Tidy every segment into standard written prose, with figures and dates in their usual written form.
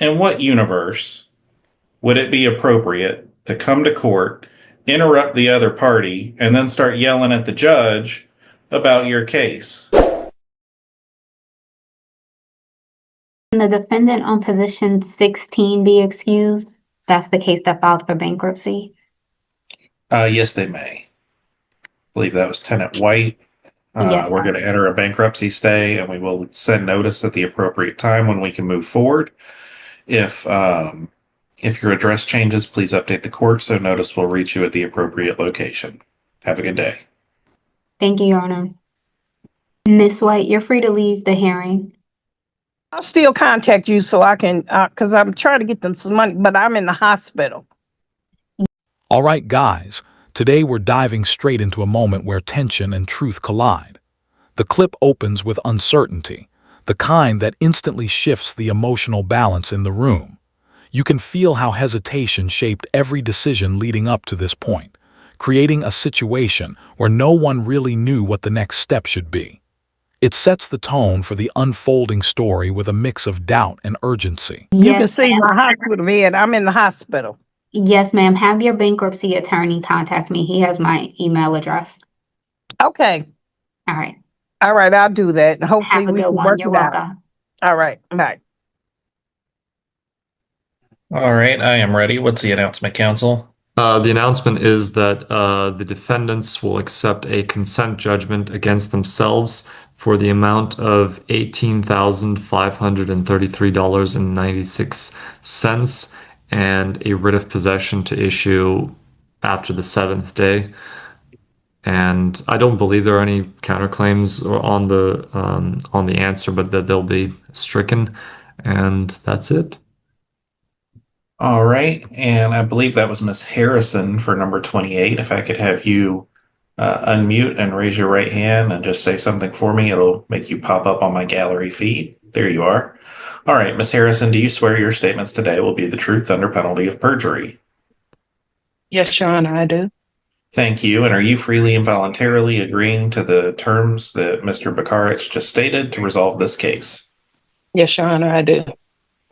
In what universe would it be appropriate to come to court, interrupt the other party, and then start yelling at the judge about your case? Can the defendant on position 16 be excused? That's the case that filed for bankruptcy. Yes, they may. I believe that was Tenant White. Yes, We're going to enter a bankruptcy stay, and we will send notice at the appropriate time when we can move forward. If your address changes, please update the court so notice will reach you at the appropriate location. Have a good day. thank you, Your Honor. Miss White, you're free to leave the hearing. I'll still contact you so I can, because I'm trying to get them some money, but I'm in the hospital. All right, guys, today we're diving straight into a moment where tension and truth collide. The clip opens with uncertainty, the kind that instantly shifts the emotional balance in the room. You can feel how hesitation shaped every decision leading up to this point, creating a situation where no one really knew what the next step should be. It sets the tone for the unfolding story with a mix of doubt and urgency. You can see my hospital bed. I'm in the hospital. Yes, ma'am. Have your bankruptcy attorney contact me. He has my email address. Okay. All right. All right, I'll do that. Hopefully Have a we good can one. work You're it out. welcome. All right, bye. All right, I am ready. What's the announcement, counsel? The announcement is that the defendants will accept a consent judgment against themselves for the amount of $18,533.96 and a writ of possession to issue after the 7th day. And I don't believe there are any counterclaims on the answer, but that they'll be stricken. And that's it. All right, and I believe that was Miss Harrison for number 28. If I could have you unmute and raise your right hand and just say something for me, it'll make you pop up on my gallery feed. There you are. All right, Miss Harrison, do you swear your statements today will be the truth under penalty of perjury? Yes, Your Honor, I do. Thank you. And are you freely and voluntarily agreeing to the terms that Mr. Bakarich just stated to resolve this case? Yes, Your Honor, I do.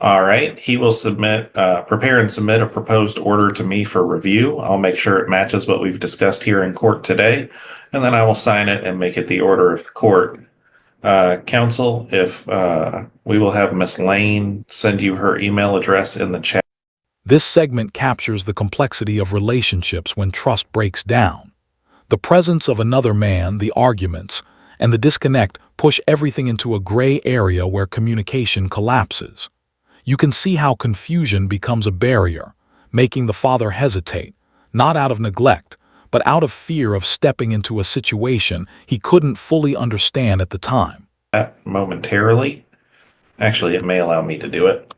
All right. He will prepare and submit a proposed order to me for review. I'll make sure it matches what we've discussed here in court today, and then I will sign it and make it the order of the court. Counsel, if we will have Miss Lane send you her email address in the chat. This segment captures the complexity of relationships when trust breaks down. The presence of another man, the arguments, and the disconnect push everything into a gray area where communication collapses. You can see how confusion becomes a barrier, making the father hesitate, not out of neglect, but out of fear of stepping into a situation he couldn't fully understand at the time. Momentarily. Actually, it may allow me to do it.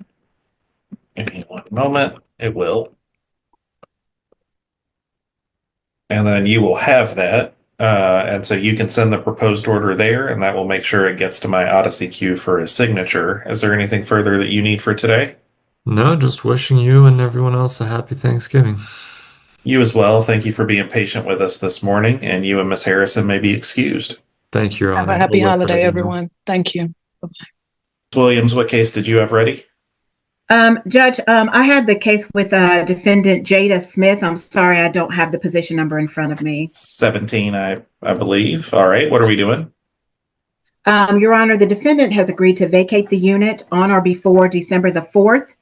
Give me one moment. It will. And then you will have that. And so you can send the proposed order there, and that will make sure it gets to my Odyssey queue for a signature. Is there anything further that you need for today? No, just wishing you and everyone else a happy Thanksgiving. You as well. Thank you for being patient with us this morning, and you and Miss Harrison may be excused. Thank you, Your Have Honor. a happy We'll look for holiday, the email. everyone. Thank you. Williams, what case did you have ready? Judge, I had the case with defendant Jada Smith. I'm sorry, I don't have the position number in front of me. 17, I believe. All right, what are we doing? Your Honor, the defendant has agreed to vacate the unit on or before December the 4th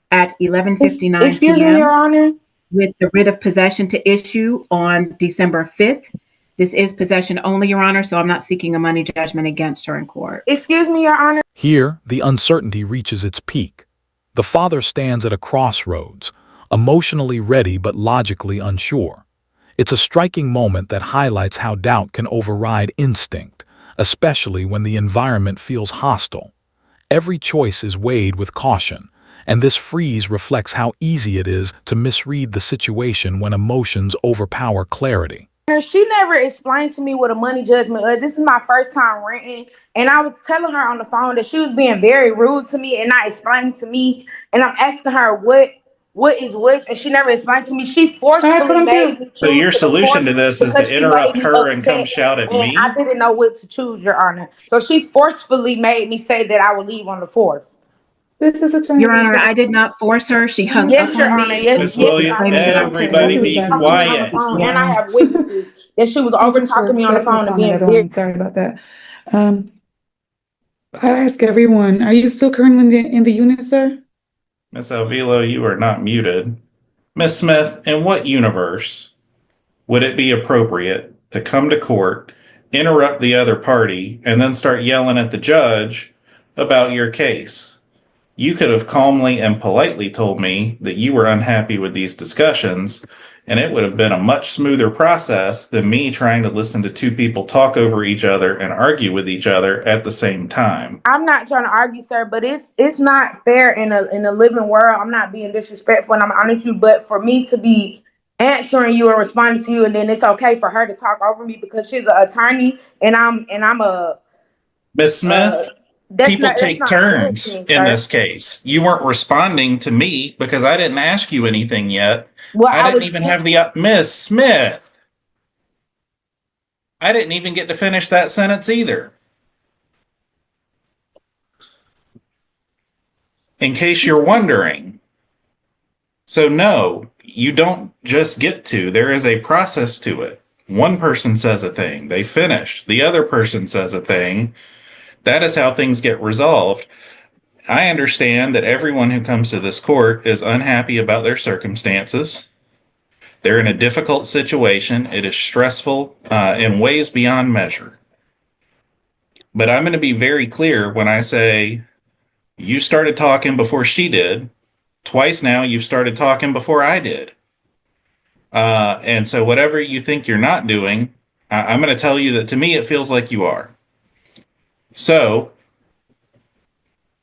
at 11:59 Excuse me, Your p.m. Honor. with the writ of possession to issue on December 5th. This is possession only, Your Honor, so I'm not seeking a money judgment against her in court. Excuse me, Your Honor. Here, the uncertainty reaches its peak. The father stands at a crossroads, emotionally ready but logically unsure. It's a striking moment that highlights how doubt can override instinct, especially when the environment feels hostile. Every choice is weighed with caution, and this freeze reflects how easy it is to misread the situation when emotions overpower clarity. She never explained to me what a money judgment was. This is my first time renting, and I was telling her on the phone that she was being very rude to me and not explaining to me. And I'm asking her what is which, and she never explained to me. She forcefully made me choose. So your solution to this is to interrupt her and come shout at me? I didn't know what to choose, Your Honor. So she forcefully made me say that I would leave on the 4th. This is Attorney Your Honor, Lisa. I did not force her. She hung Yes, up Your on Honor. me. Yes, Miss yes, Williams, I Claiming did. that I was everybody Thank you, be Judge. Talking to me on the quiet. phone, and I yeah. have witnesses that she was over talking me on the Thanks for phone and calling being that very. on. Sorry about that. Um, I ask everyone, are you still currently in the unit, sir? Miss Alvilo, you are not muted. Miss Smith, in what universe would it be appropriate to come to court, interrupt the other party, and then start yelling at the judge about your case? You could have calmly and politely told me that you were unhappy with these discussions, and it would have been a much smoother process than me trying to listen to two people talk over each other and argue with each other at the same time. I'm not trying to argue, sir, but it's not fair in a living world. I'm not being disrespectful, and I'm honest with you. But for me to be answering you and responding to you, and then it's okay for her to talk over me because she's an attorney, and I'm a Miss Smith, people that's take not fair to turns me, in sir. this case. You weren't responding to me because I didn't ask you anything yet. Well, I I didn't was even have the Miss Smith. I didn't even get to finish that sentence either. In case you're wondering. So, no, you don't just get to. There is a process to it. One person says a thing, they finish. The other person says a thing. That is how things get resolved. I understand that everyone who comes to this court is unhappy about their circumstances. They're in a difficult situation. It is stressful in ways beyond measure. But I'm going to be very clear when I say you started talking before she did. Twice now, you've started talking before I did. And so, whatever you think you're not doing, I'm going to tell you that to me, it feels like you are. So,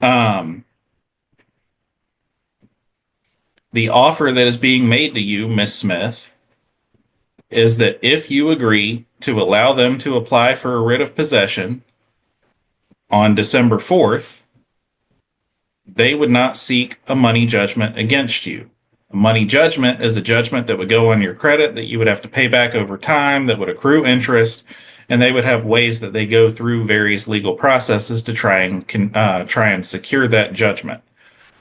the offer that is being made to you, Miss Smith, is that if you agree to allow them to apply for a writ of possession on December 4th, they would not seek a money judgment against you. A money judgment is a judgment that would go on your credit that you would have to pay back over time, that would accrue interest, and they would have ways that they go through various legal processes to try and secure that judgment.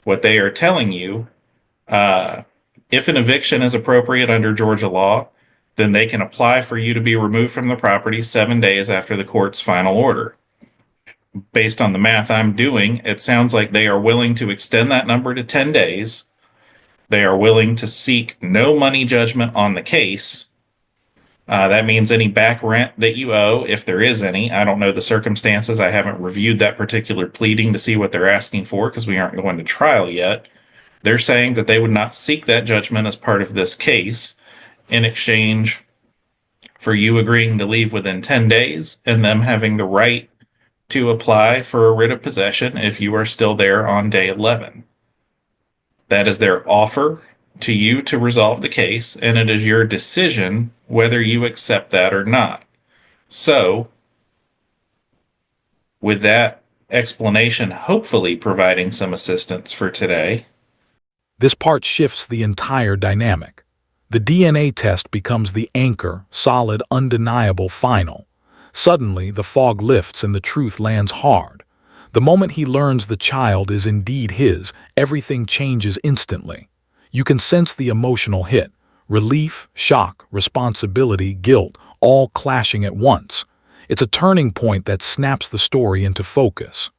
What they are telling you, if an eviction is appropriate under Georgia law, then they can apply for you to be removed from the property 7 days after the court's final order. Based on the math I'm doing, it sounds like they are willing to extend that number to 10 days. They are willing to seek no money judgment on the case. That means any back rent that you owe, if there is any. I don't know the circumstances. I haven't reviewed that particular pleading to see what they're asking for because we aren't going to trial yet. They're saying that they would not seek that judgment as part of this case in exchange for you agreeing to leave within 10 days and them having the right to apply for a writ of possession if you are still there on day 11. That is their offer to you to resolve the case, and it is your decision whether you accept that or not. So, with that explanation hopefully providing some assistance for today, This part shifts the entire dynamic. The DNA test becomes the anchor, solid, undeniable, final. Suddenly, the fog lifts and the truth lands hard. The moment he learns the child is indeed his, everything changes instantly. You can sense the emotional hit, relief, shock, responsibility, guilt, all clashing at once. It's a turning point that snaps the story into focus.